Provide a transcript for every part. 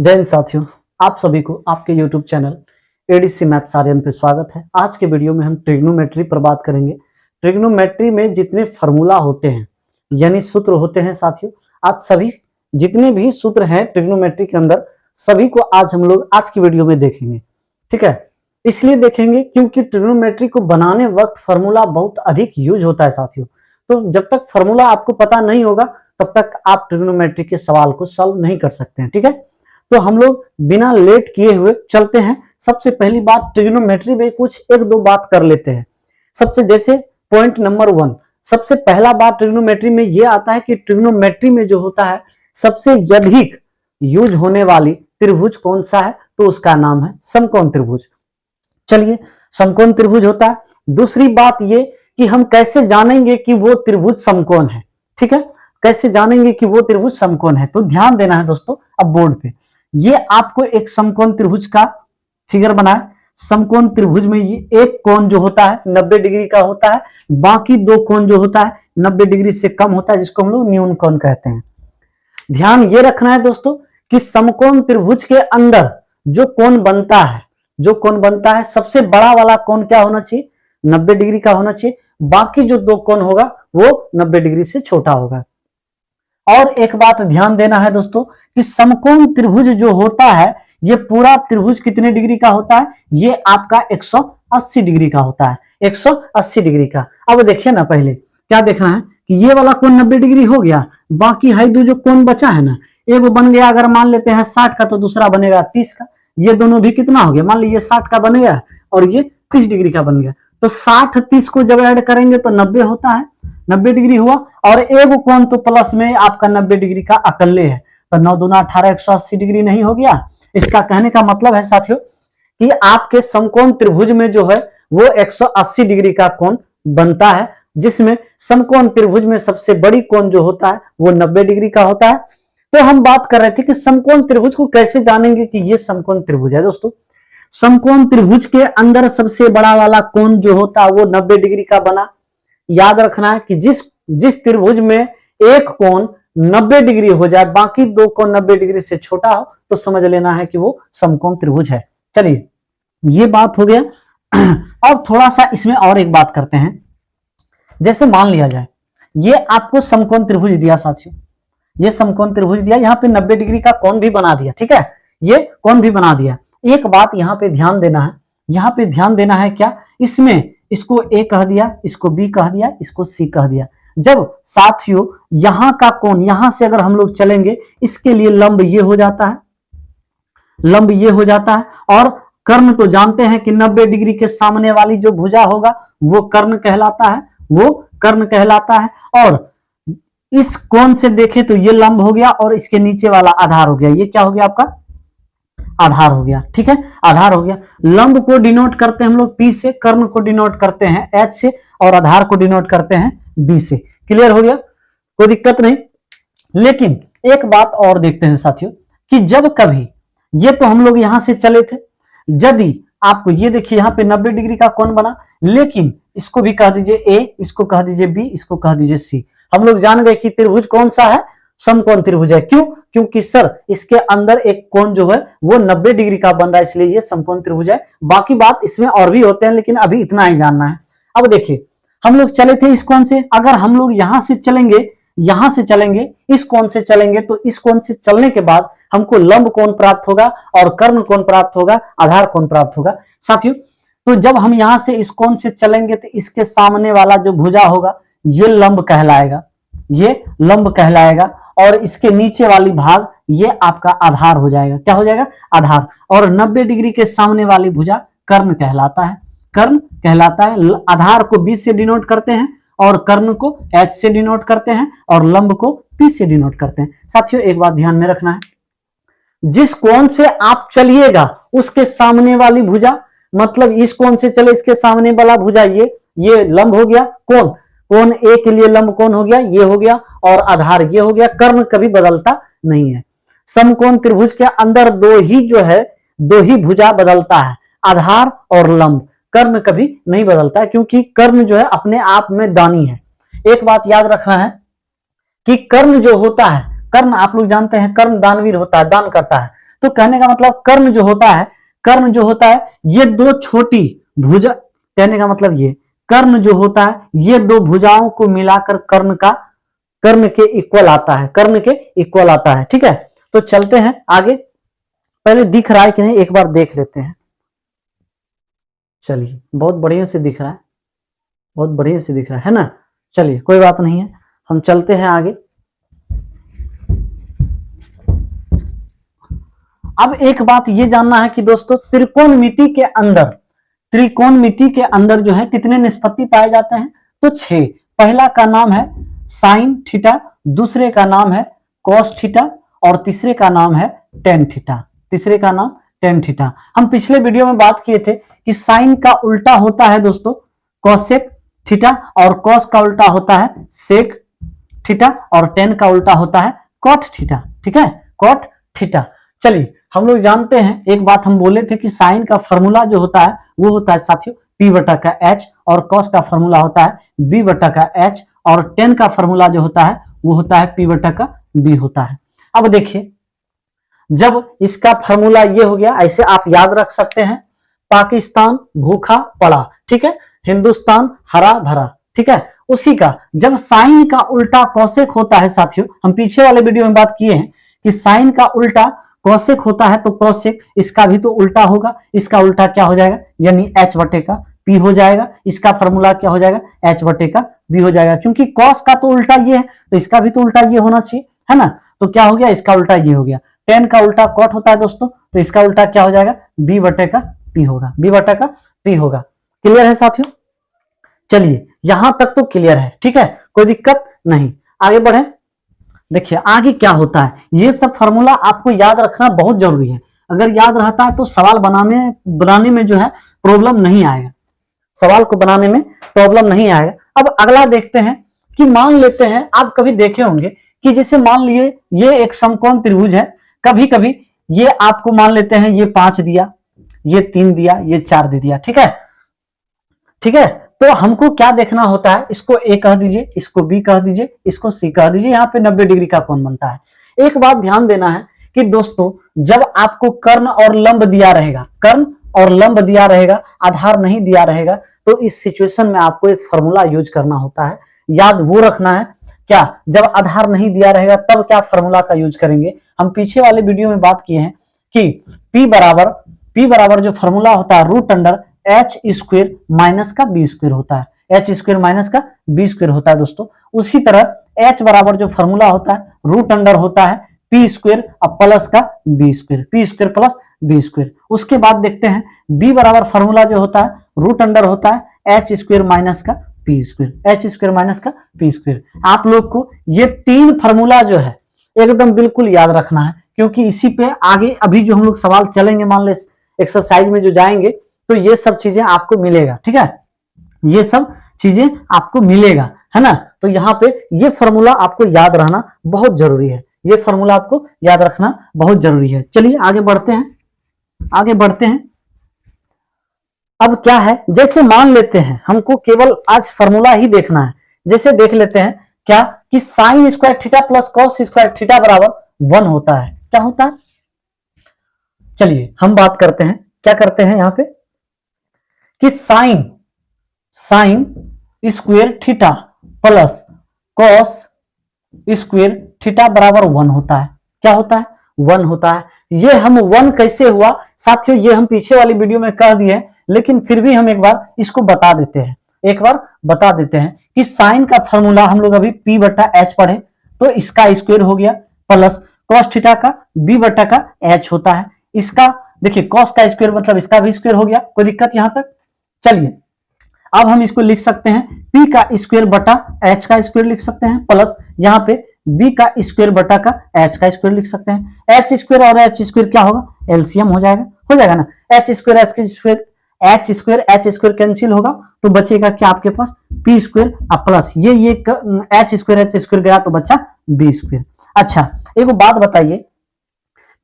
जय हिंद साथियों, आप सभी को आपके YouTube channel ADC maths Aryan पे स्वागत है। आज के वीडियो में हम ट्रिग्नोमेट्री पर बात करेंगे। ट्रिग्नोमेट्री में जितने फार्मूला होते हैं यानी सूत्र होते हैं साथियों, आज सभी जितने भी सूत्र हैं ट्रिग्नोमेट्री के अंदर सभी को आज हम लोग आज की वीडियो में देखेंगे। ठीक है, इसलिए देखेंगे क्योंकि ट्रिग्नोमेट्री को बनाने वक्त फार्मूला बहुत अधिक यूज होता है साथियों। तो जब तक फार्मूला आपको पता नहीं होगा तब तक आप ट्रिग्नोमेट्री के सवाल को सॉल्व नहीं कर सकते हैं। ठीक है, तो हम लोग बिना लेट किए हुए चलते हैं। सबसे पहली बात, ट्रिग्नोमेट्री में कुछ एक दो बात कर लेते हैं। सबसे जैसे पॉइंट नंबर 1, सबसे पहला बात ट्रिग्नोमेट्री में यह आता है कि ट्रिग्नोमेट्री में जो होता है सबसे अधिक यूज होने वाली त्रिभुज कौन सा है, तो उसका नाम है समकोण त्रिभुज। चलिए, समकोण त्रिभुज होता है। दूसरी बात ये कि हम कैसे जानेंगे कि वो त्रिभुज समकोण है। ठीक है, कैसे जानेंगे कि वो त्रिभुज समकोण है, तो ध्यान देना है दोस्तों। अब बोर्ड पे ये आपको एक समकोण त्रिभुज का फिगर बना है। समकोण त्रिभुज में ये एक कोण जो होता है 90 डिग्री का होता है, बाकी दो कोण जो होता है 90 डिग्री से कम होता है, जिसको हम लोग न्यून कोण कहते हैं। ध्यान ये रखना है दोस्तों कि समकोण त्रिभुज के अंदर जो कोण बनता है सबसे बड़ा वाला कोण क्या होना चाहिए, 90 डिग्री का होना चाहिए। बाकी जो दो कोण होगा वो 90 डिग्री से छोटा होगा। और एक बात ध्यान देना है दोस्तों कि समकोण त्रिभुज जो होता है ये पूरा त्रिभुज कितने डिग्री का होता है, ये आपका 180 डिग्री का होता है, 180 डिग्री का। अब देखिए ना, पहले क्या देखना है कि ये वाला कोण 90 डिग्री हो गया, बाकी है दो जो कोण बचा है ना, एक बन गया अगर मान लेते हैं 60 का तो दूसरा बनेगा 30 का। ये दोनों भी कितना हो गया, मान लीजिए 60 का बनेगा और ये 30 डिग्री का बन गया, तो 60-30 को जब ऐड करेंगे तो 90 होता है, 90 डिग्री हुआ। और एक कोण तो प्लस में आपका 90 डिग्री का अकल्ले है, तो 9 दूना 18, 180 डिग्री नहीं हो गया। इसका कहने का मतलब है साथियों कि आपके समकोण त्रिभुज में जो है वो 180 डिग्री का कोण बनता है, जिसमें समकोण त्रिभुज में सबसे बड़ी कोण जो होता है वो 90 डिग्री का होता है। तो हम बात कर रहे थे कि समकोण त्रिभुज को कैसे जानेंगे कि ये समकोण त्रिभुज है। दोस्तों, समकोण त्रिभुज के अंदर सबसे बड़ा वाला कोण जो होता है वो 90 डिग्री का बना। याद रखना है कि जिस त्रिभुज में एक कोण 90 डिग्री हो जाए, बाकी दो कोण 90 डिग्री से छोटा हो, तो समझ लेना है कि वो समकोण त्रिभुज है। चलिए, ये बात हो गया। अब थोड़ा सा इसमें और एक बात करते हैं। जैसे मान लिया जाए ये आपको समकोण त्रिभुज दिया साथियों, ये समकोण त्रिभुज दिया, यहाँ पे 90 डिग्री का कोण भी बना दिया। ठीक है, ये कोण भी बना दिया। एक बात यहाँ पे ध्यान देना है, यहाँ पे ध्यान देना है क्या, इसमें इसको ए कह दिया, इसको बी कह दिया, इसको सी कह दिया। जब साथियों यहां का कोण, यहां से अगर हम लोग चलेंगे इसके लिए लंब ये हो जाता है, लंब ये हो जाता है। और कर्ण तो जानते हैं कि 90 डिग्री के सामने वाली जो भुजा होगा वो कर्ण कहलाता है, वो कर्ण कहलाता है। और इस कोण से देखें तो ये लंब हो गया और इसके नीचे वाला आधार हो गया। ये क्या हो गया आपका, आधार हो गया। ठीक है, आधार हो गया। लंब को डिनोट करते हैं हम लोग P से, कर्ण को डिनोट करते हैं H से, और आधार को डिनोट करते हैं B से। क्लियर हो गया, कोई दिक्कत नहीं। लेकिन एक बात और देखते हैं साथियों कि जब कभी ये तो हम लोग यहां से चले थे, यदि आपको ये देखिए यहाँ पे 90 डिग्री का कोण बना, लेकिन इसको भी कह दीजिए A, इसको कह दीजिए B, इसको कह दीजिए C। हम लोग जान गए कि त्रिभुज कौन सा है, समकोण त्रिभुज है। क्यों, क्योंकि सर इसके अंदर एक कोण जो है वो 90 डिग्री का बन रहा है, इसलिए ये समकोण त्रिभुज है। बाकी बात इसमें और भी होते हैं, लेकिन अभी इतना ही जानना है। अब देखिए, हम लोग चले थे इस कोण से, अगर हम लोग यहां से चलेंगे, यहां से चलेंगे, इस कोण से चलेंगे, तो इस कोण से चलने के बाद हमको लंब कोण प्राप्त होगा और कर्ण कोण प्राप्त होगा, आधार कोण प्राप्त होगा साथियों। तो जब हम यहां से इस कोण से चलेंगे तो इसके सामने वाला जो भुजा होगा ये लंब कहलाएगा, ये लंब कहलाएगा। और इसके नीचे वाली भाग ये आपका आधार हो जाएगा। क्या हो जाएगा, आधार। और 90 डिग्री के सामने वाली भुजा कर्ण कहलाता है, कर्ण कहलाता है। आधार को B से डिनोट करते हैं और कर्ण को H से डिनोट करते हैं और लंब को P से डिनोट करते हैं। साथियों एक बात ध्यान में रखना है, जिस कोण से आप चलिएगा उसके सामने वाली भुजा, मतलब इस कोण से चले इसके सामने वाला भुजा ये लंब हो गया, कोण ए के लिए लंब कोण हो गया, ये हो गया, और आधार ये हो गया। कर्ण कभी बदलता नहीं है। समकोण त्रिभुज के अंदर दो ही भुजा बदलता है, आधार और लंब। कर्ण कभी नहीं बदलता है, क्योंकि कर्ण जो है अपने आप में दानी है। एक बात याद रखना है कि कर्ण जो होता है, कर्ण आप लोग जानते हैं, कर्ण दानवीर होता है, दान करता है। तो कहने का मतलब कर्ण जो होता है, कर्ण जो होता है ये दो छोटी भुजा, कहने का मतलब ये कर्ण जो होता है ये दो भुजाओं को मिलाकर कर्ण के इक्वल आता है, कर्ण के इक्वल आता है। ठीक है, तो चलते हैं आगे। पहले दिख रहा है कि नहीं एक बार देख लेते हैं। चलिए, बहुत बढ़िया से दिख रहा है, बहुत बढ़िया से दिख रहा है ना। चलिए कोई बात नहीं है, हम चलते हैं आगे। अब एक बात ये जानना है कि दोस्तों त्रिकोणमिति के अंदर जो है कितने निष्पत्ति पाए जाते हैं, तो 6। पहला का नाम है साइन थीटा, दूसरे का नाम है कॉस थीटा और तीसरे का नाम है टेन थीटा, तीसरे का नाम टेन थीटा। हम पिछले वीडियो में बात किए थे कि साइन का उल्टा होता है दोस्तों कोसेक थीटा और कॉस का उल्टा होता है सेक थीटा और टेन का उल्टा होता है कॉट थीटा। ठीक है, कॉट थीटा। चलिए हम लोग जानते हैं, एक बात हम बोले थे कि साइन का फॉर्मूला जो होता है वो होता है साथियों P बटा का H और कॉस का फॉर्मूला होता है B बटा का H और टेन का फॉर्मूला जो होता है वो होता है P बटा का B होता है। अब देखिए, जब इसका फॉर्मूला ये हो गया, ऐसे आप याद रख सकते हैं, पाकिस्तान भूखा पड़ा, ठीक है, हिंदुस्तान हरा भरा। ठीक है, उसी का जब साइन का उल्टा कौशिक होता है साथियों, हम पीछे वाले वीडियो में बात किए हैं कि साइन का उल्टा कौशिक होता है तो कौशिक इसका भी तो उल्टा होगा, इसका उल्टा क्या हो जाएगा, यानी H बटे का P हो जाएगा। इसका फॉर्मूला क्या हो जाएगा, H बटे का B हो जाएगा, क्योंकि कॉस का तो उल्टा ये है तो इसका भी तो उल्टा ये होना चाहिए, है ना। तो क्या हो गया, इसका उल्टा ये हो गया। टेन का उल्टा कॉट होता है दोस्तों, तो इसका उल्टा क्या हो जाएगा, B बटे का P होगा, B बटे का P होगा। क्लियर है साथियों? चलिए यहां तक तो क्लियर है, ठीक है, कोई दिक्कत नहीं। आगे बढ़े, देखिए आगे क्या होता है, ये सब फॉर्मूला आपको याद रखना बहुत जरूरी है। अगर याद रहता है तो सवाल बनाने में जो है प्रॉब्लम नहीं आएगा, सवाल को बनाने में प्रॉब्लम नहीं आएगा। अब अगला देखते हैं कि मान लेते हैं, आप कभी देखे होंगे कि जैसे मान लिए ये एक समकोण त्रिभुज है, कभी कभी ये आपको मान लेते हैं ये 5 दिया, ये 3 दिया, ये 4 दे दिया। ठीक है, ठीक है, तो हमको क्या देखना होता है, इसको ए कह दीजिए, इसको बी कह दीजिए, इसको सी कह दीजिए, यहाँ पे 90 डिग्री का कोण बनता है। एक बात ध्यान देना है कि दोस्तों जब आपको कर्ण और लंब दिया रहेगा, कर्ण और लंब दिया रहेगा, आधार नहीं दिया रहेगा, तो इस सिचुएशन में आपको एक फॉर्मूला यूज करना होता है। याद वो रखना है क्या, जब आधार नहीं दिया रहेगा तब क्या फॉर्मूला का यूज करेंगे। हम पीछे वाले वीडियो में बात किए हैं कि P बराबर जो फॉर्मूला होता है root under H square minus का B स्क्वायर होता है, H स्क्वायर माइनस का B स्क्वायर होता है दोस्तों। उसी तरह H बराबर जो फॉर्मूला होता है रूट अंडर होता है P स्क्वायर और प्लस का B square, P square plus B square. उसके बाद देखते हैं B बराबर फॉर्मूला जो होता है रूट अंडर होता है H स्क्वायर माइनस का P square, H square minus का P स्क्वायर। आप लोग को ये 3 फॉर्मूला जो है एकदम बिल्कुल याद रखना है, क्योंकि इसी पे आगे अभी जो हम लोग सवाल चलेंगे, मान ले एक्सरसाइज में जो जाएंगे तो ये सब चीजें आपको मिलेगा। ठीक है, ये सब चीजें आपको मिलेगा, है ना। तो यहाँ पे ये फॉर्मूला आपको याद रहना बहुत जरूरी है, ये फॉर्मूला आपको याद रखना बहुत जरूरी है। चलिए आगे बढ़ते हैं, आगे बढ़ते हैं। अब क्या है, जैसे मान लेते हैं हमको केवल आज फॉर्मूला ही देखना है, जैसे देख लेते हैं क्या कि sine square theta plus cos square theta बराबर 1 होता है। क्या होता है, चलिए हम बात करते हैं, क्या करते हैं यहाँ पे कि sine square theta plus cos square theta बराबर 1 होता है। क्या होता है, 1 होता है। ये हम 1 कैसे हुआ साथियों, ये हम पीछे वाली वीडियो में कह दिए, लेकिन फिर भी हम एक बार इसको बता देते हैं, एक बार बता देते हैं कि साइन का फॉर्मूला हम लोग अभी P बटा H पढ़े, तो इसका स्क्वायर हो गया प्लस कॉस थीटा का B बटा का H होता है। इसका देखिए कॉस का स्क्वायर मतलब इसका भी स्क्वायर हो गया, कोई दिक्कत यहां तक। चलिए अब हम इसको लिख सकते हैं P का स्क्वायर बटा H का स्क्वायर लिख सकते हैं, प्लस यहाँ पे B का स्क्वायर बटा का H का स्क्वायर लिख सकते हैं। H स्क्वायर और H स्क्वायर क्या होगा, एलसीएम हो जाएगा ना। H square H square cancel होगा तो बचेगा क्या आपके पास, P स्क्वायर प्लस ये H स्क्वायर गया तो बचा B स्क्वायर। अच्छा एक बात बताइए,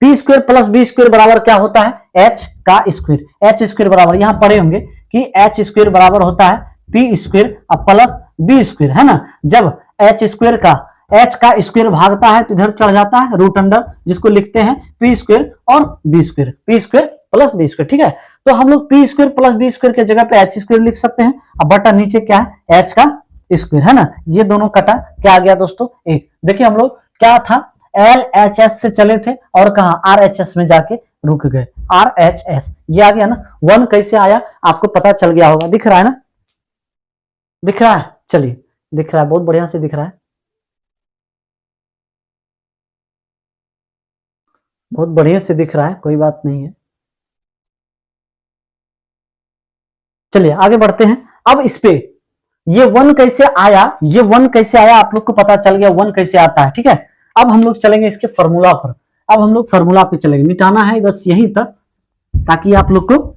P square plus B square बराबर क्या होता है, H का स्क्वायर। H स्क्वायर बराबर यहाँ पढ़े होंगे कि H स्क्वायर बराबर होता है P square plus B square, है ना। जब H स्क्वायर का एच का स्क्वायर भागता है तो इधर चढ़ जाता है रूट अंडर, जिसको लिखते हैं पी स्क्वायर और B square, P square plus B square. ठीक है, तो हम लोग P square plus B square के जगह पे एच स्क्वायर लिख सकते हैं। अब बटा नीचे क्या है, एच का स्क्वायर है ना, ये दोनों कटा, क्या आ गया दोस्तों, एक। देखिए हम लोग क्या था, एल एच एस से चले थे और कहा आर एच एस में जाके रुक गए, आर एच एस, ये आ गया ना। वन कैसे आया आपको पता चल गया होगा, दिख रहा है ना, दिख रहा है, चलिए दिख रहा है, बहुत बढ़िया से दिख रहा है, बहुत बढ़िया से दिख रहा है, कोई बात नहीं है। चलिए आगे बढ़ते हैं। अब इस पे ये वन कैसे आया, ये वन कैसे आया आप लोग को पता चल गया वन कैसे आता है। ठीक है, अब हम लोग चलेंगे इसके फॉर्मूला पर, अब हम लोग फॉर्मूला पे चलेंगे, मिटाना है बस यहीं तक, ताकि आप लोग को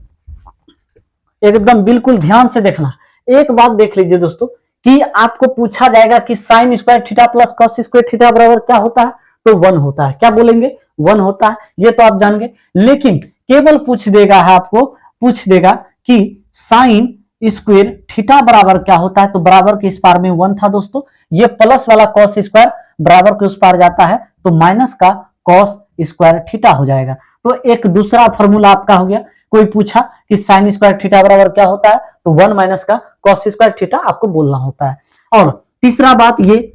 एकदम बिल्कुल ध्यान से देखना। एक बात देख लीजिए दोस्तों, कि आपको पूछा जाएगा कि sine square theta plus cos square theta बराबर क्या होता है, तो वन होता है। क्या बोलेंगे, वन होता है, ये तो आप जान गए। लेकिन केवल पूछ देगा है, आपको पूछ देगा कि साइन स्क्वायर थीटा बराबर क्या होता है, तो बराबर के इस पार में वन था दोस्तों, ये प्लस वाला कॉस स्क्वायर बराबर के उस पार जाता है तो माइनस का कॉस स्क्वायर थीटा हो जाएगा। तो एक दूसरा फॉर्मूला आपका हो गया। कोई पूछा कि साइन स्क्वायर थीटा बराबर क्या होता है, तो वन माइनस का कॉस स्क्वायर थीटा आपको बोलना होता है। और तीसरा बात ये,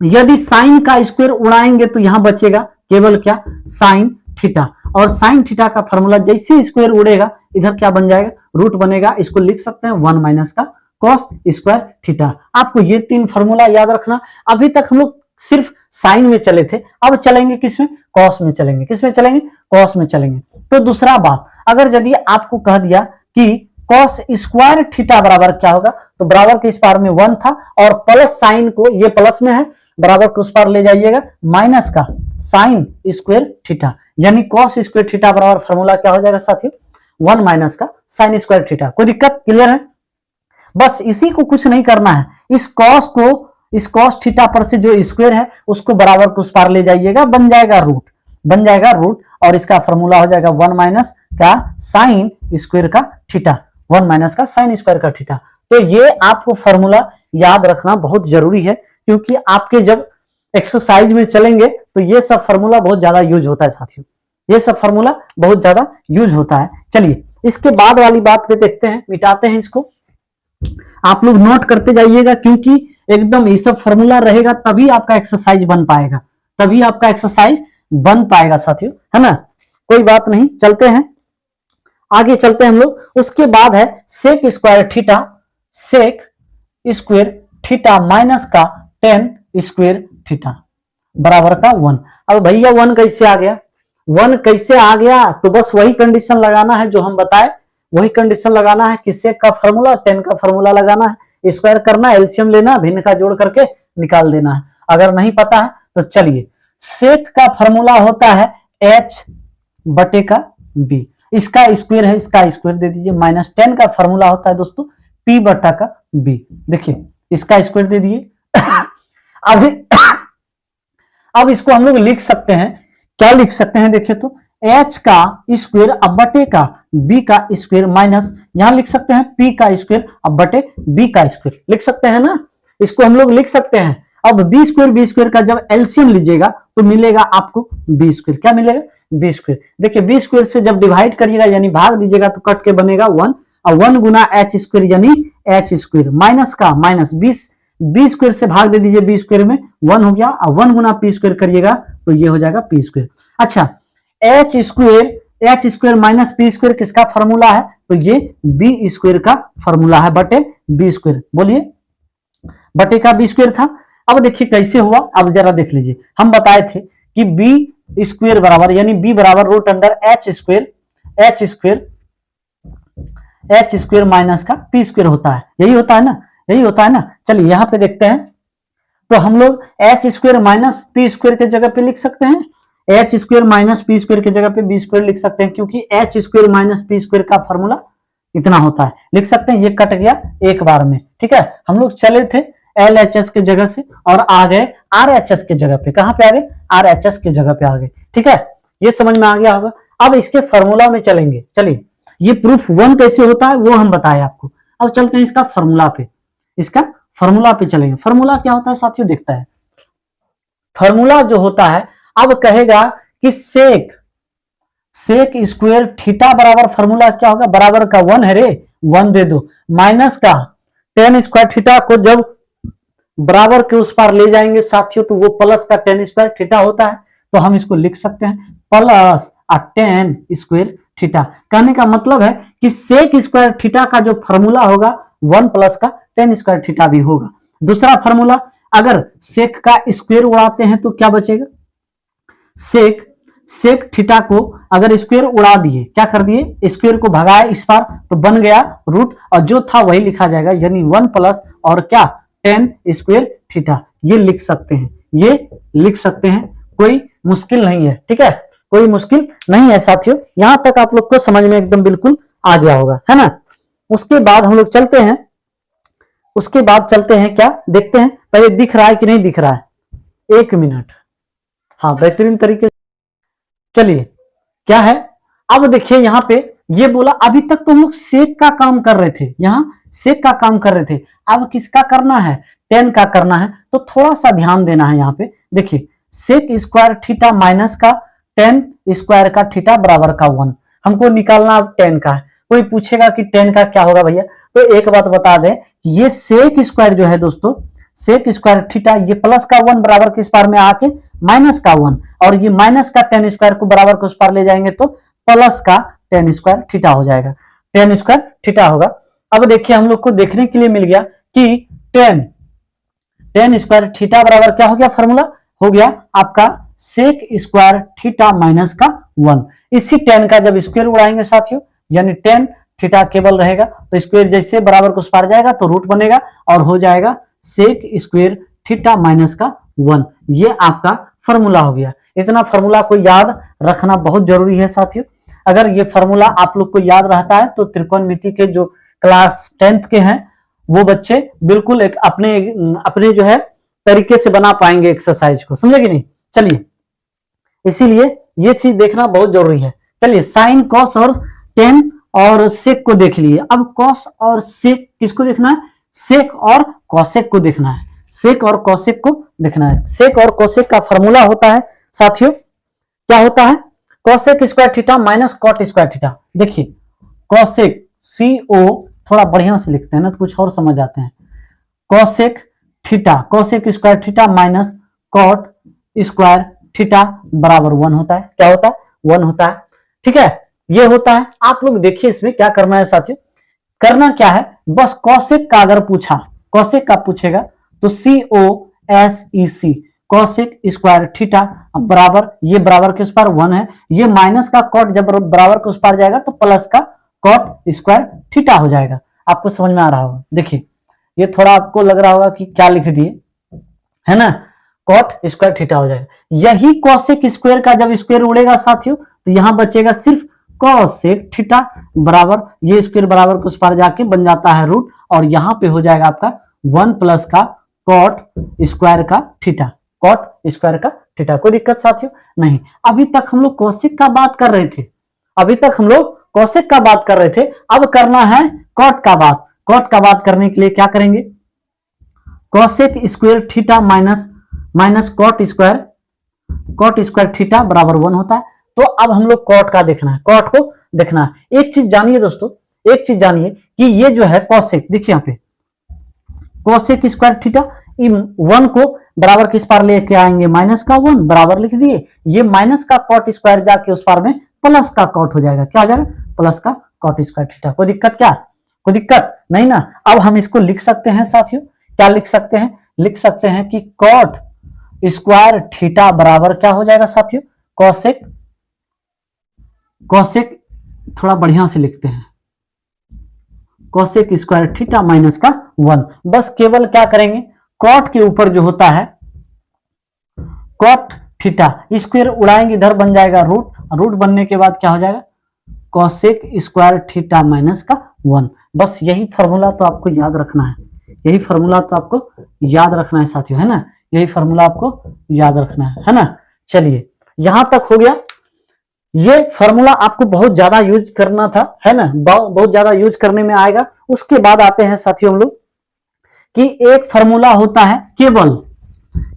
यदि साइन का स्क्वायर उड़ाएंगे तो यहां बचेगा केवल क्या, साइन थीटा, और साइन थीटा का फॉर्मूला जैसे स्क्वायर उड़ेगा इधर क्या बन जाएगा, रूट बनेगा, इसको लिख सकते हैं वन माइनस का कॉस स्क्वायर थीटा। आपको ये तीन फॉर्मूला याद रखना। अभी तक हम लोग सिर्फ साइन में चले थे, अब चलेंगे किसमें, कॉस में चलेंगे। किसमें चलेंगे, कॉस में चलेंगे। तो दूसरा बात, अगर यदि आपको कह दिया कि कॉस स्क्वायर थीटा बराबर क्या होगा, तो बराबर के इस पार में वन था और प्लस साइन को, ये प्लस में है, बराबर को उस पार ले जाइएगा माइनस का साइन स्क्वायर थीटा, यानी कॉस स्क्वायर थीटा बराबर फॉर्मूला क्या हो जाएगा साथियों, वन माइनस का साइन स्क्वायर थीटा। कोई दिक्कत, क्लियर है। बस इसी को कुछ नहीं करना है, इस कॉस को, इस कॉस थीटा पर से जो स्क्वायर है उसको बराबर को उस पार ले जाइएगा, बन जाएगा रूट, बन जाएगा रूट, और इसका फॉर्मूला हो जाएगा वन माइनस का साइन स्क्वायर का थीटा, वन माइनस का साइन स्क्वायर का थीटा। तो ये आपको फॉर्मूला याद रखना बहुत जरूरी है, क्योंकि आपके जब एक्सरसाइज में चलेंगे तो ये सब फॉर्मूला बहुत ज्यादा यूज होता है साथियों, ये सब फॉर्मूला बहुत ज्यादा यूज होता है। चलिए इसके बाद वाली बात पे देखते हैं, मिटाते हैं इसको, आप लोग नोट करते जाइएगा, क्योंकि एकदम ये सब फॉर्मूला रहेगा तभी आपका एक्सरसाइज बन पाएगा, तभी आपका एक्सरसाइज बन पाएगा साथियों, है ना। कोई बात नहीं, चलते हैं आगे, चलते हैं हम लोग। उसके बाद है sec square theta, sec square theta minus का टेन स्क्वायर थीटा बराबर का वन। अब भैया वन कैसे आ गया, वन कैसे आ गया, तो बस वही कंडीशन लगाना है जो हम बताए, वही कंडीशन लगाना है कि सेक का फॉर्मूला, टेन का फॉर्मूला लगाना है, स्क्वायर करना, एलसीएम लेना, भिन्न का जोड़ करके निकाल देना है। अगर नहीं पता है तो चलिए, सेक का फॉर्मूला होता है एच बटे का बी, इसका स्क्वायर है, इसका स्क्वायर दे दीजिए, माइनस टेन का फॉर्मूला होता है दोस्तों पी बटा का बी, देखिए इसका स्क्वायर दे दिए। अभी अब इसको हम लोग लिख सकते हैं, क्या लिख सकते हैं, देखिए तो h का स्क्वायर अब बटे का b का स्क्वायर माइनस, यहां लिख सकते हैं p का स्क्वायर अब बटे b का स्क्वायर, लिख सकते हैं ना, इसको हम लोग लिख सकते हैं। अब b स्क्वायर का जब एलसीएम लीजिएगा तो मिलेगा आपको b स्क्वायर, क्या मिलेगा, b स्क्वायर। देखिए b स्क्वायर से जब डिवाइड करिएगा यानी भाग दीजिएगा तो कट के बनेगा वन, और वन गुना h स्क्वायर यानी h स्क्वायर, माइनस का माइनस, बी स्क्वायर से भाग दे दीजिए, बी स्क्वायर में वन हो गया, और वन गुना पी स्क्वायर करिएगा तो ये हो जाएगा पी स्क्वायर। अच्छा, H square minus P square किसका फॉर्मूला है, तो ये बी स्क्वायर का फॉर्मूला है, बटे बी स्क्वायर, बोलिए बटे का बी स्क्वायर था। अब देखिए कैसे हुआ, अब जरा देख लीजिए, हम बताए थे कि बी स्क्वायर बराबर, यानी बी बराबर root under H square minus का पी स्क्वायर होता है, यही होता है ना, यही होता है ना। चलिए यहां पे देखते हैं, तो हम लोग H square minus P square के जगह पे लिख सकते हैं, H square minus P square की जगह पे बी स्क्वायर लिख सकते हैं, क्योंकि H square minus P square का फॉर्मूला इतना होता है, लिख सकते हैं। ये कट गया एक बार में, ठीक है। हम लोग चले थे एल एच एस के जगह से और आ गए आर एच एस के जगह पे, कहां पे आ गए, आर एच एस के जगह पे आ गए, ठीक है। ये समझ में आ गया होगा। अब इसके फॉर्मूला में चलेंगे, चलिए ये प्रूफ वन कैसे होता है वो हम बताए आपको। अब चलते हैं इसका फॉर्मूला पे, इसका फॉर्मूला पे चलेंगे। फॉर्मूला क्या होता है साथियों, देखता है, फॉर्मूला जो होता है, अब कहेगा कि सेक स्क्वायर थीटा बराबर फॉर्मूला क्या होगा, बराबर का 1 है रे, 1 दे दो, माइनस का टेन स्क्वायर थीटा को जब बराबर के उस पार ले जाएंगे साथियों तो वो प्लस का टेन स्क्वायर थीटा होता है, तो हम इसको लिख सकते हैं प्लस टेन स्क्वायर थीटा। कहने का मतलब है कि सेक स्क्वायर थीटा का जो फॉर्मूला होगा 1 प्लस का टेन स्क्वायर थीटा भी होगा। दूसरा फॉर्मूला, अगर सेक का स्क्वायर उड़ाते हैं तो क्या बचेगा, सेक थीटा को अगर स्क्वायर उड़ा दिए, क्या कर दिए, स्क्वायर को भगाए इस पार तो बन गया रूट, और जो था वही लिखा जाएगा, यानी 1 प्लस और क्या टेन स्क्वायर थीटा। ये लिख सकते हैं, ये लिख सकते हैं, कोई मुश्किल नहीं है, ठीक है, कोई मुश्किल नहीं है साथियों। यहां तक आप लोग को समझ में एकदम बिल्कुल आ गया होगा, है ना। उसके बाद हम लोग चलते हैं, उसके बाद चलते हैं, क्या देखते हैं, पहले दिख रहा है कि नहीं दिख रहा है, 1 मिनट, हाँ बेहतरीन तरीके से। चलिए क्या है, अब देखिए यहां पे ये बोला, अभी तक तो हम लोग सेक का काम कर रहे थे, यहां सेक का काम कर रहे थे, अब किसका करना है, टेन का करना है। तो थोड़ा सा ध्यान देना है यहाँ पे, देखिए सेक स्क्वायर थीटा माइनस का टेन स्क्वायर का थीटा बराबर का 1, हमको निकालना अब टेन का है। कोई पूछेगा कि टेन का क्या होगा भैया, तो एक बात बता दें, ये सेक स्क्वायर जो है दोस्तों, सेक स्क्वायर थीटा, ये प्लस का 1 बराबर किस पार में आके माइनस का 1, और ये माइनस का टेन स्क्वायर को बराबर को उस पार ले जाएंगे तो प्लस का टेन स्क्वायर थीटा हो जाएगा, टेन स्क्वायर थीटा होगा। अब देखिए हम लोग को देखने के लिए मिल गया कि टेन स्क्वायर थीटा बराबर क्या हो गया, फॉर्मूला हो गया आपका सेक स्क्वायर थीटा माइनस का 1। इसी टेन का जब स्क्वायर उड़ाएंगे साथियों, यानी टेन थीटा केवल रहेगा तो स्क्वायर जैसे बराबर को उस पार जाएगा तो रूट बनेगा और हो जाएगा सेक स्क्वायर थीटा माइनस का 1। ये आपका फॉर्मूला हो गया। इतना फॉर्मूला को याद रखना बहुत जरूरी है साथियों। अगर ये फॉर्मूला आप लोग को याद रहता है तो त्रिकोणमिति के जो क्लास 10th के हैं वो बच्चे बिल्कुल एक अपने जो है तरीके से बना पाएंगे एक्सरसाइज को, समझे कि नहीं। चलिए, इसीलिए ये चीज देखना बहुत जरूरी है। चलिए, साइन कॉस और टेन और सेक को देख लिए। अब कॉस और सेक किसको देखना है, सेक और कॉसेक को देखना है, सेक और कॉसेक को देखना है। सेक और कॉसेक का फॉर्मूला होता है साथियों, क्या होता है, cosec square theta minus cot square theta. देखिए कॉसेक, CO थोड़ा बढ़िया से लिखते हैं ना तो कुछ और समझ आते हैं, cosec theta, cosec square theta minus cot square theta बराबर 1 होता है। क्या होता है, 1 होता है, ठीक है, ये होता है। आप लोग देखिए इसमें क्या करना है साथियों, करना क्या है, बस कॉसेक का अगर पूछा, कॉसेक का पूछेगा तो COSEC, कॉसेक स्क्वायर थीटा बराबर, ये बराबर के उस पार 1 है, ये माइनस का कॉट जब बराबर के उस पार जाएगा तो प्लस का कॉट स्क्वायर थीटा हो जाएगा। आपको समझ में आ रहा होगा। देखिए ये थोड़ा आपको लग रहा होगा कि क्या लिख दिए, है ना, कॉट स्क्वायर थीटा हो जाएगा। यही कॉसेक स्क्वायर का जब स्क्वायर उड़ेगा साथियों तो यहां बचेगा सिर्फ कॉसेक थीटा बराबर, ये स्क्वायर बराबर को उस पार जाके बन जाता है रूट, और यहां पे हो जाएगा आपका 1 प्लस का कॉट स्क्वायर का थीटा, कॉट स्क्वायर का थीटा। कोई दिक्कत साथियों नहीं। अभी तक हम लोग कॉसेक का बात कर रहे थे, अभी तक हम लोग कॉसेक का बात कर रहे थे, अब करना है कॉट का बात। कॉट का बात करने के लिए क्या करेंगे, cosec square theta minus cot square theta बराबर 1 होता है। तो अब हम लोग कॉट का देखना है, कॉट को देखना है। एक चीज जानिए दोस्तों, एक चीज जानिए कि ये जो है कॉसेक, देखिए यहाँ पे कॉसेक स्क्वायर थीटा, 1 को बराबर किस पार लेके आएंगे, माइनस का 1 बराबर लिख दिए, ये माइनस का कॉट स्क्वायर जाके उस पार में प्लस का कॉट हो जाएगा। क्या हो जाएगा, प्लस का कॉट स्क्वायर थीटा। कोई दिक्कत, क्या कोई दिक्कत नहीं ना। अब हम इसको लिख सकते हैं साथियों, क्या लिख सकते हैं, लिख सकते हैं कि कॉट स्क्वायर थीटा बराबर क्या हो जाएगा साथियों, कॉसेक, कॉसेक थोड़ा बढ़िया से लिखते हैं, कॉसेक स्क्वायर थीटा माइनस का 1। बस केवल क्या करेंगे, कॉट के ऊपर जो होता है कॉट थीटा, स्क्वायर उड़ाएंगे इधर बन जाएगा रूट, रूट बनने के बाद क्या हो जाएगा, कॉसेक स्क्वायर थीटा माइनस का 1। बस यही फॉर्मूला तो आपको याद रखना है, यही फॉर्मूला तो आपको याद रखना है साथियों, है ना, यही फॉर्मूला आपको याद रखना है ना। चलिए यहां तक हो गया। ये फॉर्मूला आपको बहुत ज्यादा यूज करना था, है ना, बहुत ज्यादा यूज करने में आएगा। उसके बाद आते हैं साथियों हम लोग कि एक फॉर्मूला होता है केवल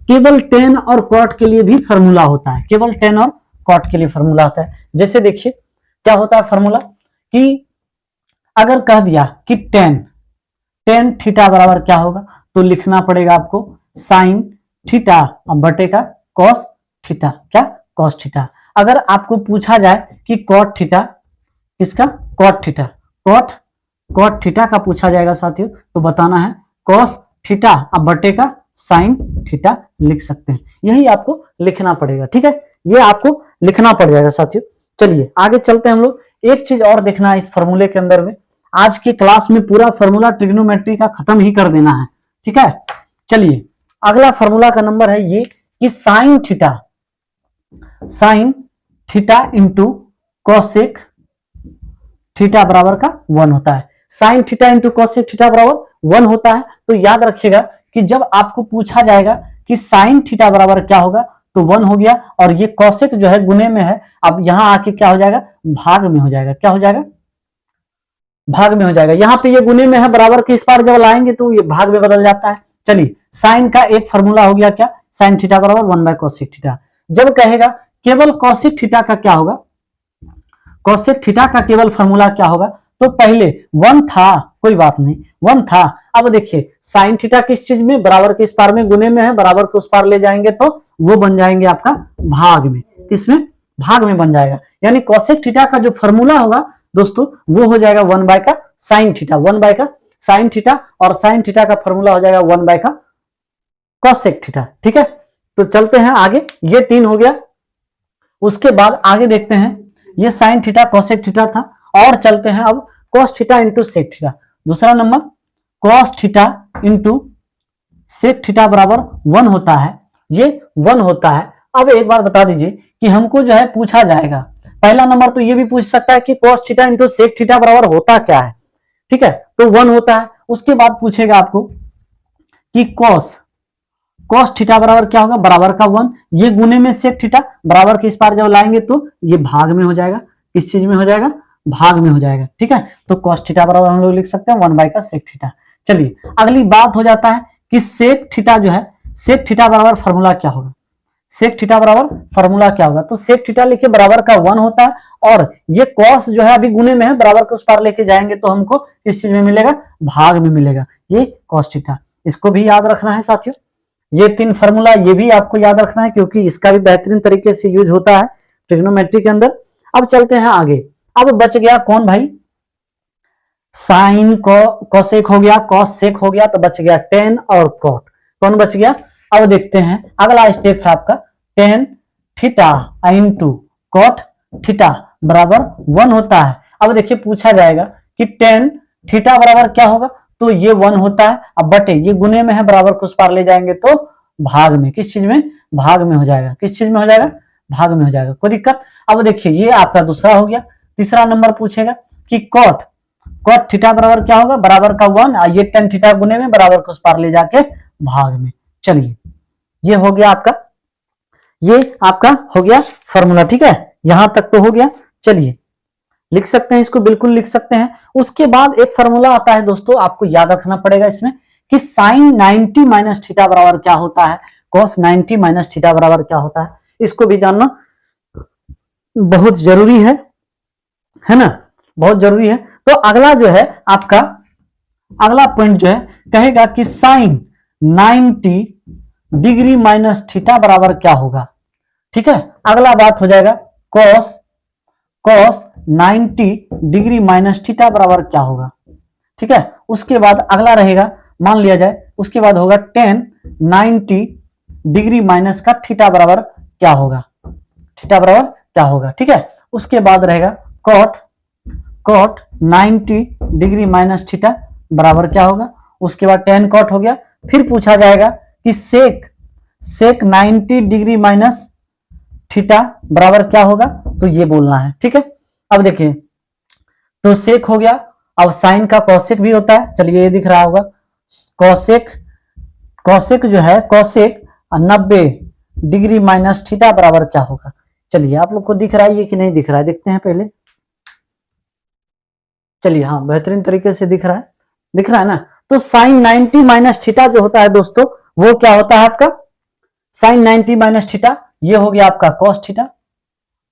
केवल टेन और कॉट के लिए भी फॉर्मूला होता है, केवल टेन और कॉट के लिए फॉर्मूला होता है। जैसे देखिए क्या होता है फॉर्मूला, कि अगर कह दिया कि टेन थीटा बराबर क्या होगा, तो लिखना पड़ेगा आपको साइन थीटा अब बटे का कॉस थीटा, क्या कॉस थीटा। अगर आपको पूछा जाए कि कॉट थीटा, किसका, कॉट थीटा, कॉट थीटा का पूछा जाएगा साथियों, तो बताना है कॉस थीटा अब बटे का साइन थीटा लिख सकते हैं, यही आपको लिखना पड़ेगा। ठीक है, ये आपको लिखना पड़ जाएगा साथियों। चलिए आगे चलते हैं हम लोग। एक चीज और देखना है इस फॉर्मूले के अंदर में, आज की क्लास में पूरा फॉर्मूला ट्रिग्नोमेट्री का खत्म ही कर देना है। ठीक है, चलिए अगला फॉर्मूला का नंबर है ये कि sine theta into cosec theta बराबर का 1 होता है। Sine theta into cosec theta बराबर 1 होता है। तो याद रखिएगा कि जब आपको पूछा जाएगा कि साइन थीटा बराबर क्या होगा, तो 1 हो गया, और ये कॉसेक जो है गुने में है, अब यहां आके क्या हो जाएगा, भाग में हो जाएगा। क्या हो जाएगा, भाग में हो जाएगा। यहाँ पे ये गुने में है, बराबर के इस पार जब लाएंगे तो ये भाग में बदल जाता है। चलिए साइन का एक फॉर्मूला हो गया क्या, साइन थीटा बराबर 1 बाय कॉसेक थीटा। जब कहेगा केवल कॉसेक थीटा का क्या होगा, कॉसेक थीटा का केवल फॉर्मूला क्या होगा, तो पहले 1 था, कोई बात नहीं 1 था। अब देखिए साइन थीटा किस चीज में, बराबर के इस पार में, गुने में है, बराबर के उस पार ले जाएंगे तो वो बन जाएंगे आपका भाग में, किसमें, भाग में बन जाएगा। यानी कॉसेक थीटा का जो फॉर्मूला होगा दोस्तों वो हो जाएगा 1 बाय का साइन थीटा, 1 बाय का साइन थीटा, और साइन थीटा का फॉर्मूला हो जाएगा 1 बाय का कॉसेक थीटा। ठीक है, तो चलते हैं आगे, ये 3 हो गया। उसके बाद आगे देखते हैं, ये साइन थीटा कॉसेक थीटा था, और चलते हैं अब cos theta into sec theta. दूसरा number cos theta into sec theta बराबर 1 होता है, ये 1 होता है। अब एक बार बता दीजिए कि हमको जो है पूछा जाएगा, पहला नंबर तो ये भी पूछ सकता है कि cos theta into sec theta बराबर होता क्या है। ठीक है, तो 1 होता है। उसके बाद पूछेगा आपको कि कॉस थीटा बराबर क्या होगा, बराबर का 1, ये गुने में सेक थीटा, बराबर के इस पार जब लाएंगे तो ये भाग में हो जाएगा, किस चीज में हो जाएगा, भाग में हो जाएगा। ठीक है, तो कॉस थीटा बराबर हम लोग लिख सकते हैं 1 बाय का सेक थीटा। चलिए अगली बात हो जाता है कि सेक थीटा जो है, सेक थीटा बराबर फॉर्मूला क्या होगा, सेक थीटा बराबर फॉर्मूला क्या होगा, तो सेक थीटा लिखे बराबर का 1 होता है, और ये कॉस जो है अभी गुने में है, बराबर के उस पार लेके जाएंगे तो हमको किस चीज में मिलेगा, भाग में मिलेगा, ये कॉस थीटा। इसको भी याद रखना है साथियों, ये 3 फॉर्मूला ये भी आपको याद रखना है, क्योंकि इसका भी बेहतरीन तरीके से यूज होता है ट्रिग्नोमेट्री के अंदर। अब चलते हैं आगे। अब बच गया कौन भाई, साइन कॉसेक हो गया, कॉस सेक हो गया, तो बच गया टेन और कॉट। कौन बच गया, अब देखते हैं अगला स्टेप है आपका tan theta into cot theta बराबर 1 होता है। अब देखिए पूछा जाएगा कि टेन थीटा बराबर क्या होगा, तो ये 1 होता है, अब बटे ये गुने में है, बराबर को उस पार ले जाएंगे तो भाग में, किस चीज में, भाग में हो जाएगा, किस चीज में हो जाएगा, भाग में हो जाएगा, कोई दिक्कत। अब देखिए ये आपका दूसरा हो गया। तीसरा नंबर पूछेगा कि कॉट थीटा बराबर क्या होगा, बराबर का 1, ये टेन थीटा गुने में, बराबर को उस पार ले जाके भाग में। चलिए ये हो गया आपका, ये आपका हो गया फॉर्मूला। ठीक है, यहां तक तो हो गया। चलिए लिख सकते हैं, इसको बिल्कुल लिख सकते हैं। उसके बाद एक फॉर्मूला आता है दोस्तों, आपको याद रखना पड़ेगा इसमें, कि साइन 90 माइनस थीटा बराबर क्या होता है, कॉस 90 माइनस थीटा बराबर क्या होता है, इसको भी जानना बहुत जरूरी है ना, बहुत जरूरी है। तो अगला जो है आपका, अगला पॉइंट जो है कहेगा कि साइन 90 डिग्री माइनस थीटा बराबर क्या होगा। ठीक है, अगला बात हो जाएगा कॉस 90 डिग्री माइनस थीटा बराबर क्या होगा। ठीक है, उसके बाद अगला रहेगा, मान लिया जाए उसके बाद होगा टेन 90 डिग्री माइनस का थीटा बराबर क्या होगा, थीटा बराबर क्या होगा। ठीक है, उसके बाद रहेगा कॉट 90 डिग्री माइनस थीटा बराबर क्या होगा, उसके बाद टेन कॉट हो गया। फिर पूछा जाएगा कि सेक 90 डिग्री माइनस थीटा बराबर क्या होगा, तो ये बोलना है। ठीक है, अब देखिए तो सेक हो गया, अब साइन का कॉसेक भी होता है, चलिए ये दिख रहा होगा, कॉसेक जो है, कॉसेक 90 डिग्री माइनस थीटा बराबर क्या होगा। चलिए आप लोग को दिख रहा है ये कि नहीं दिख रहा है, देखते हैं पहले। चलिए हाँ, बेहतरीन तरीके से दिख रहा है ना। तो साइन 90 माइनस थीटा जो होता है दोस्तों, वो क्या होता है आपका साइन 90 माइनस थीटा, ये हो गया आपका cos theta,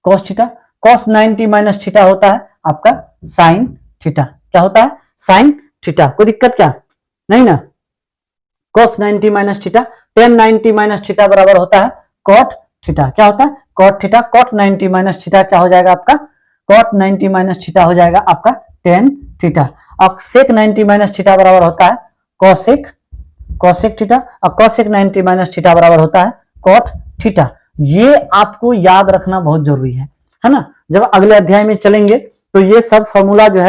cos theta. Cos 90 minus theta होता है आपका साइन थीटा। क्या होता है? Sine theta. कोई दिक्कत क्या? नहीं ना। cos 90 minus theta, tan 90 minus theta बराबर होता है cot थीटा। क्या होता है? cot theta. cot 90 minus theta क्या हो जाएगा आपका? cot 90 माइनस थीटा हो जाएगा आपका tan थीटा। अब sec 90 माइनस थीटा बराबर होता है cosec, cosec थीटा। और cosec 90 माइनस थीटा बराबर होता है cot थीटा। ये आपको याद रखना बहुत जरूरी है ना। जब अगले अध्याय में चलेंगे तो ये सब फॉर्मूला जो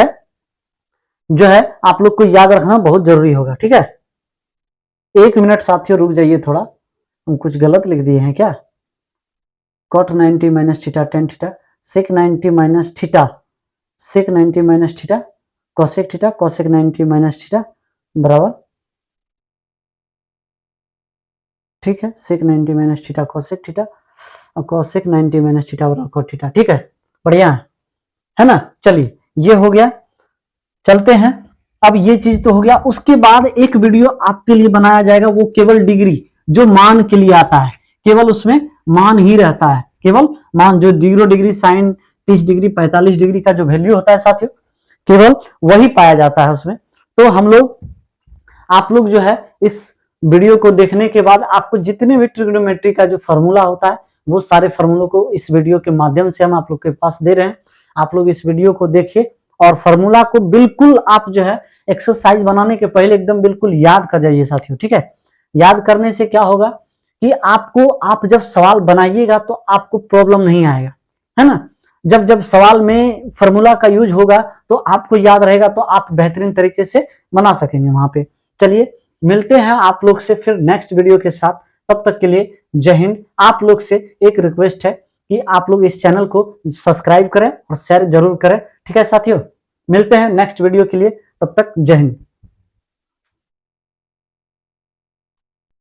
है आप लोग को याद रखना बहुत जरूरी होगा। ठीक है, 1 मिनट साथियों रुक जाइए थोड़ा, हम कुछ गलत लिख दिए हैं क्या? cot 90 minus theta tan theta, sec 90 minus theta, sec 90 minus theta, cosec theta, cosec 90 minus theta बराबर, ठीक है, sec 90 minus theta cosec theta और cosec 90 माइनस थीटा बराबर cot थीटा। ठीक है, बढ़िया है ना। चलिए ये हो गया, चलते हैं। अब ये चीज तो हो गया, उसके बाद एक वीडियो आपके लिए बनाया जाएगा, वो केवल डिग्री जो मान के लिए आता है, केवल उसमें मान ही रहता है, केवल मान जो 0 डिग्री साइन 30 डिग्री 45 डिग्री का जो वैल्यू होता है साथियों, केवल वही पाया जाता है उसमें। तो आप लोग जो है इस वीडियो को देखने के बाद आपको जितने भी ट्रिग्नोमेट्री का जो फॉर्मूला होता है वो सारे फॉर्मूलों को इस वीडियो के माध्यम से हम आप लोग के पास दे रहे हैं। आप लोग इस वीडियो को देखिए और फॉर्मूला को बिल्कुल आप जो है एक्सरसाइज बनाने के पहले एकदम बिल्कुल याद कर जाइए साथियों। ठीक है, याद करने से क्या होगा कि आप जब सवाल बनाइएगा तो आपको प्रॉब्लम नहीं आएगा, है ना। जब सवाल में फॉर्मूला का यूज होगा तो आपको याद रहेगा, तो आप बेहतरीन तरीके से बना सकेंगे वहां पे। चलिए मिलते हैं आप लोग से फिर नेक्स्ट वीडियो के साथ, तब तक के लिए जय हिंद। आप लोग से एक रिक्वेस्ट है कि आप लोग इस चैनल को सब्सक्राइब करें और शेयर जरूर करें। ठीक है साथियों, मिलते हैं नेक्स्ट वीडियो के लिए, तब तक जय हिंद।